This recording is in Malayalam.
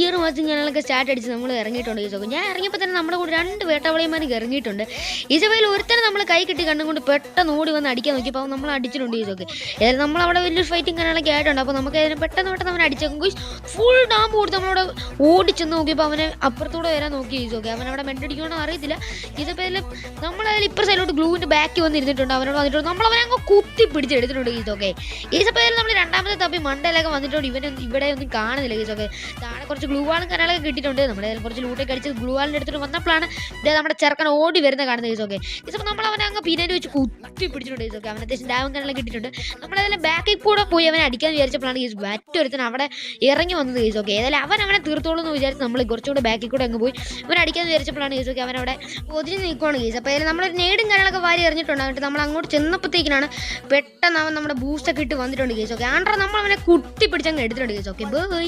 ഡിയർ വാച്ചിങ് ചാനലൊക്കെ സ്റ്റാർട്ട് അടിച്ച് നമ്മൾ ഇറങ്ങിയിട്ടുണ്ട് ഈസോക്കെ. ഞാൻ ഇറങ്ങിയപ്പോൾ തന്നെ നമ്മുടെ കൂടെ 2 വേട്ടാവളിയന്മാർക്ക് ഇറങ്ങിയിട്ടുണ്ട്. ഈസോയിൽ ഒരുത്തനെ നമ്മൾ കൈ കിട്ടി കണ്ടും കൊണ്ട് പെട്ടെന്ന് ഓടി വന്ന് അടിക്കാൻ നോക്കിയപ്പോൾ നമ്മൾ അടിച്ചിട്ടുണ്ട് ഈസോക്കെ. ഏതായാലും നമ്മളവിടെ വലിയൊരു ഫൈറ്റിംഗ് കാര്യങ്ങളൊക്കെ ആയിട്ടുണ്ട്. അപ്പോൾ നമുക്ക് അതിന് പെട്ടെന്ന് അവനെ അടിച്ചേക്കും. ഫുൾ ഡാമ്പ് കൊടുത്ത് നമ്മളവിടെ ഓടിച്ചെന്ന് നോക്കിയപ്പോൾ അവനെ അപ്പുറത്തൂടെ വരാൻ നോക്കി ഈസോക്കെ. അവൻ അവിടെ മെൻറ്റടിക്കണമെന്ന് അറിയത്തില്ല. ഇതിപ്പോൾ നമ്മളതിൽ ഇപ്പുറ സൈഡിലോട്ട് ഗ്ലൂവിൻ്റെ ബാക്കി വന്നിരുന്നിട്ടുണ്ട്. അവനോട് വന്നിട്ടുണ്ട് നമ്മളവനെ അങ്ങ് കുത്തി പിടിച്ചെടുത്തിട്ടുണ്ട് ഈസോക്കെ. ഈസപ്പോൾ നമ്മൾ രണ്ടാമത്തെ തപ്പി മണ്ടയിലൊക്കെ വന്നിട്ടുണ്ട്. ഇവിടെ ഒന്നും കാണുന്നില്ല ഈസോക്കെ. താഴെ കുറച്ച് ഗ്ലൂ വാളും കനാലൊക്കെ കിട്ടിയിട്ടുണ്ട്. നമ്മുടെ കുറച്ച് ലൂട്ടൊക്കെ അടിച്ച് ഗ്ലൂ വാളിൻ്റെ എടുത്തിട്ട് വന്നപ്പോഴാണ് നമ്മുടെ ചെറുക്കൻ ഓടി വരുന്ന കാണുന്നത് ഈസോക്കെ. ഈസപ്പോൾ നമ്മൾ അവനെ അങ്ങ് പിന്നേറ്റ് വെച്ച് കുത്തി പിടിച്ചിട്ടുണ്ട് ഈസോക്കെ. അവൻ അത്യാവശ്യം ഡാമും കനാലൊക്കെ കിട്ടിയിട്ടുണ്ട്. നമ്മളതിൽ ബാക്കിൽ കൂടെ പോയി അവനെ അടിക്കാൻ വിചാരിച്ചപ്പോഴാണ് ഈ മറ്റൊരുത്തൻ അവിടെ ഇറങ്ങി വന്നത് ഈസോക്കെ. ഏതായാലും അവനെ തീർത്തോളൂ എന്ന് വിചാരിച്ച് നമ്മൾ കുറച്ചുകൂടെ ബാക്കിൽ കൂടെ അങ്ങ് പോയി അവൻ അടിക്കാൻ വിചാരിച്ചപ്പോഴാണ് ഈസോക്കെ അവൻ അവിടെ ഒതിരി നിൽക്കുകയാണ് ഈസ്. അപ്പോൾ അതിൽ നമ്മളൊരു നേടും കാര്യങ്ങളൊക്കെ വാരി എറിഞ്ഞിട്ടുണ്ട്. എന്നിട്ട് നമ്മൾ അങ്ങോട്ട് ചെന്നപ്പോഴത്തേക്കിനാണ് പെട്ടെന്ന് അവൻ നമ്മുടെ ബൂസ്റ്റൊക്കെ ഇട്ട് വന്നിട്ടുണ്ട് ഈസോക്കെ. ആണ്ട്ര നമ്മൾ അവനെ കുത്തി പിടിച്ചങ്ങ് എടുത്തിട്ടുണ്ട് ഈസോക്കെ. ബൈ.